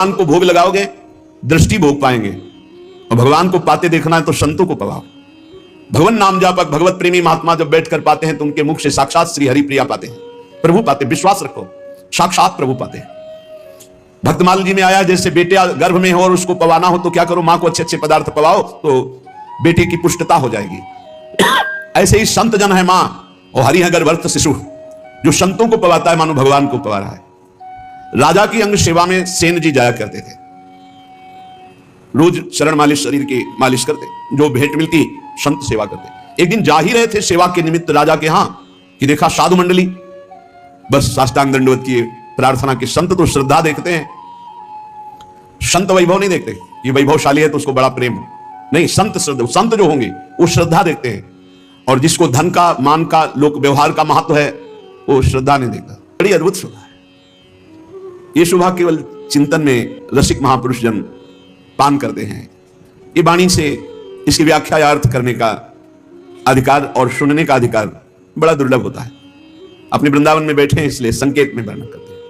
भगवान को भोग लगाओगे, दृष्टि भोग पाएंगे, और भगवान को पाते देखना है तो संतों को पवाओ। भगवान नाम जापक भगवत प्रेमी महात्मा जब बैठकर पाते हैं तो उनके मुख से साक्षात श्री हरि प्रिया पाते हैं, प्रभु पाते। विश्वास रखो, साक्षात प्रभु पाते हैं। भक्तमाल जी में आया, जैसे बेटे गर्भ में हो और उसको पवाना हो तो क्या करो, मां को अच्छे अच्छे पदार्थ पवाओ तो बेटे की पुष्टता हो जाएगी। ऐसे ही संत जन है मां और हरि है गर्भस्थ शिशु। जो संतों को पवाता है मानो भगवान को पवा रहा है। राजा की अंग सेवा में सेन जी जाया करते थे, रोज शरण मालिश शरीर की मालिश करते, जो भेंट मिलती संत सेवा करते। एक दिन जा ही रहे थे सेवा के निमित्त राजा के यहां कि देखा साधु मंडली, बस साष्टांग दंडवत किए, प्रार्थना की। संत तो श्रद्धा देखते हैं, संत वैभव नहीं देखते। ये वैभवशाली है तो उसको बड़ा प्रेम नहीं, संत श्रद्धा, संत जो होंगे वो श्रद्धा देखते हैं। और जिसको धन का मान का लोक व्यवहार का महत्व है वो श्रद्धा नहीं देखता। बड़ी अद्भुत शोभा है ये शोभा, केवल चिंतन में रसिक महापुरुष जन पान करते हैं। ये वाणी से इसकी व्याख्या या अर्थ करने का अधिकार और सुनने का अधिकार बड़ा दुर्लभ होता है। अपने वृंदावन में बैठे हैं इसलिए संकेत में वर्णन करते हैं।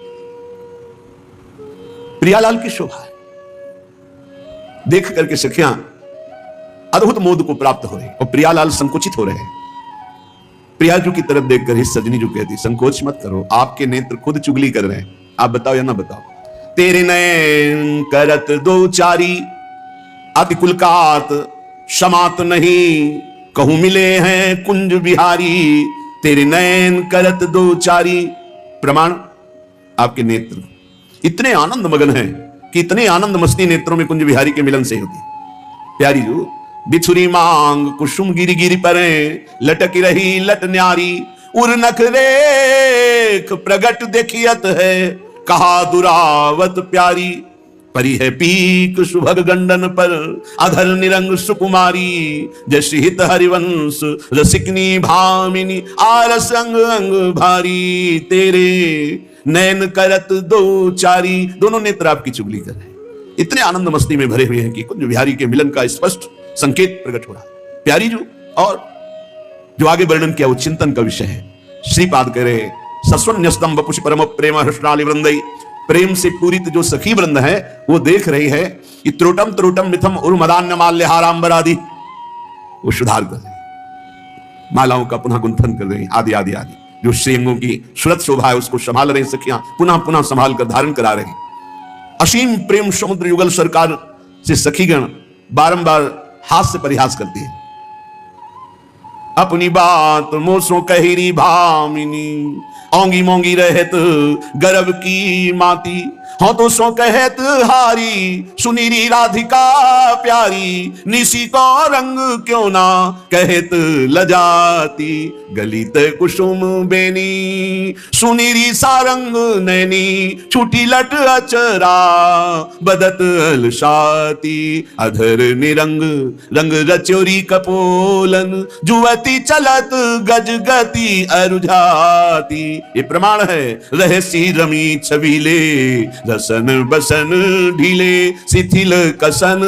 प्रियालाल की शोभा है, देख करके सखियां अद्भुत मोद को प्राप्त हो रही और प्रियालाल संकुचित हो रहे हैं। प्रियाजू की तरफ देखकर ही सजनी जो कहती, संकोच मत करो, आपके नेत्र खुद चुगली कर रहे हैं, आप बताओ या ना बताओ। तेरे नयन करत दो चारी, अति कुलकात समात नहीं, कहूं मिले हैं कुंज बिहारी। तेरे नयन करत दो चारी, प्रमाण आपके नेत्र इतने आनंद मगन हैं कि इतने आनंद मस्ती नेत्रों में कुंज बिहारी के मिलन से होती। प्यारी जो बिछुरी मांग कुसुम गिरी गिरी परे, लटक रही लट न्यारी, उर नख रेख प्रगट देखियत है, कहा दुरावत प्यारी। परी है पीक सुभग गंडन पर, अधर निरंग सुकुमारी, जैसे हित हरिवंश रसिकनी भामिनी, आरस अंग अंग भारी। तेरे नैन करत दो चारी, दोनों नेत्र आपकी चुगली कर रहे हैं, इतने आनंद मस्ती में भरे हुए हैं कि कुंज बिहारी के मिलन का स्पष्ट संकेत प्रकट हो रहा है। प्यारी जो और जो आगे वर्णन किया वो चिंतन का विषय है। श्रीपाद कह रहे सस्वन्यस्तम वपुष परम प्रेम हृष्णाली वृंदई, प्रेम से पूरित जो सखी वृंद है वो देख रही है कि त्रोटम त्रोटम मिथम उर्मदान्य माल्यहारांबर आदि, वो सुधार कर रही, मालाओं का पुनः गुंथन कर रही, आदि आदि आदि। जो श्रीअंगों की सुरत शोभा है उसको संभाल रही सखियां, पुनः पुनः संभाल कर धारण करा रही। असीम प्रेम समुद्र युगल सरकार से सखीगण बारंबार हास्य परिहास करती है। अपनी बात मोसो कहिरी भामिनी, ओंगी मोंगी रहत गर्भ की माती, हो तो सो कहत हारी, सुनीरी राधिका प्यारी, निसी को रंग क्यों ना कहत लजाती। गलित कुसुम बेनी, सुनीरी सारंग नैनी, छूटी लट अचरा, बदत अलसाती। अधर निरंग रंग रचोरी कपोलन, जुवती चलत गज गति अरुझाती। ये प्रमाण है रहसी रमी छबीले, रसन बसन ढीले, शिथिल कसन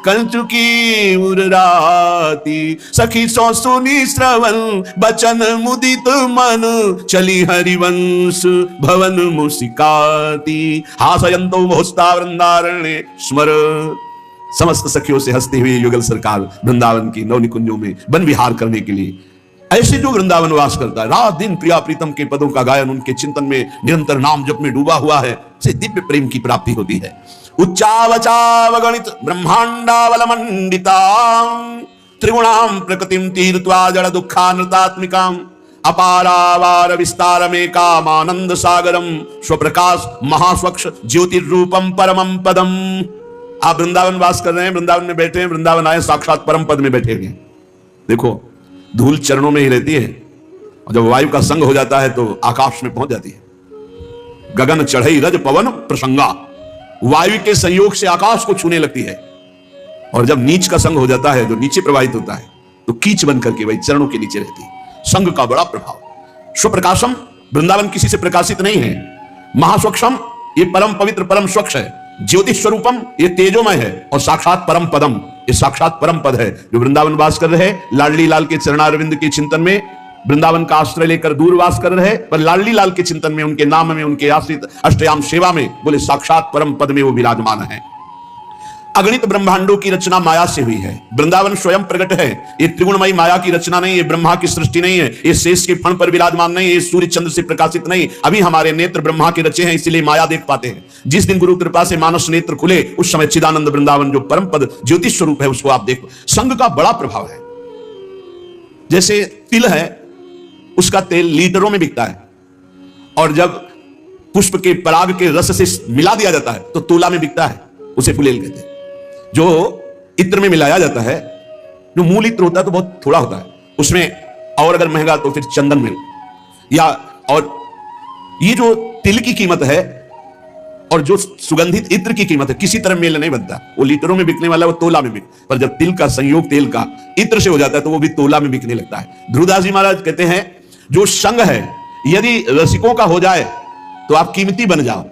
कंचुकी उर्राती। सखी सो सुनी श्रवण बचन मुदित मन, चली हरिवंश भवन मुसिकाती। हासयंतो मोहस्ता वृंदारण्य स्मर, समस्त सखियों से हंसते हुए युगल सरकार वृंदावन की नवनिकुंजों में वन विहार करने के लिए ऐसे जो वृंदावन वास करता है, रात दिन प्रिया प्रीतम के पदों का गायन, उनके चिंतन में निरंतर नाम जप में डूबा हुआ है, से दिव्य प्रेम की प्राप्ति होती है। उच्चावचाव गणित ब्रह्मांडावल मंडिता, त्रिगुणाम प्रकृतिम तीर्थ्वा जड़ दुखानृतात्मिकाम, अपारावार विस्तार में कामानंद सागरम, स्वप्रकाश महास्वच्छ ज्योतिरूपम परमम पदम। आप वृंदावन वास कर रहे हैं, वृंदावन में बैठे हैं, वृंदावन आए साक्षात परम पद में बैठे हुए। देखो धूल चरणों में ही रहती है, और जब वायु का संग हो जाता है तो आकाश में पहुंच जाती है। गगन चढ़ई रज पवन प्रसंगा, वायु के संयोग से आकाश को छूने लगती है। और जब नीच का संग हो जाता है, जो नीचे प्रवाहित होता है, तो कीच बन करके वही चरणों के नीचे रहती है। संग का बड़ा प्रभाव। स्वप्रकाशम, वृंदावन किसी से प्रकाशित नहीं है। महास्वक्षम, ये परम पवित्र परम स्वच्छ है। ज्योतिष स्वरूपम, ये तेजोमय है। और साक्षात परम पदम, ये साक्षात परम पद है। जो वृंदावन वास कर रहे लाडली लाल के चरणारविंद के चिंतन में वृंदावन का आश्रय लेकर दूरवास कर रहे, पर लाडली लाल के चिंतन में, उनके नाम में, उनके आश्रित अष्टयाम सेवा में बोले साक्षात परम पद में वो विराजमान है। अगणित ब्रह्मांडों की रचना माया से हुई है। वृंदावन स्वयं प्रकट है। ये त्रिगुणमयी माया की रचना नहीं है, ब्रह्मा की सृष्टि नहीं है, ये शेष के फण पर विराजमान नहीं है, ये सूर्य चंद्र से प्रकाशित नहीं। अभी हमारे नेत्र ब्रह्मा के रचे हैं, इसीलिए माया देख पाते हैं। जिस दिन गुरु कृपा से मानस नेत्र खुले, उस समय चिदानंद वृंदावन जो परम पद ज्योतिष स्वरूप है, उसको आप देखो। संघ का बड़ा प्रभाव है। जैसे तिल है, उसका तेल लीटरों में बिकता है, और जब पुष्प के पराग के रस से मिला दिया जाता है तो तोला में बिकता है, उसे फुलेल कहते हैं। जो इत्र में मिलाया जाता है, जो मूल इत्र होता है तो बहुत थोड़ा होता है, उसमें और अगर महंगा तो फिर चंदन में, या और ये जो तिल की कीमत है और जो सुगंधित इत्र की कीमत है, किसी तरह मेल नहीं बनता। वो लीटरों में बिकने वाला वो तोला में बिक, पर जब तिल का संयोग तेल का इत्र से हो जाता है तो वो भी तोला में बिकने लगता है। ध्रुवदास जी महाराज कहते हैं, जो संग है यदि रसिकों का हो जाए तो आप कीमती बन जाओ,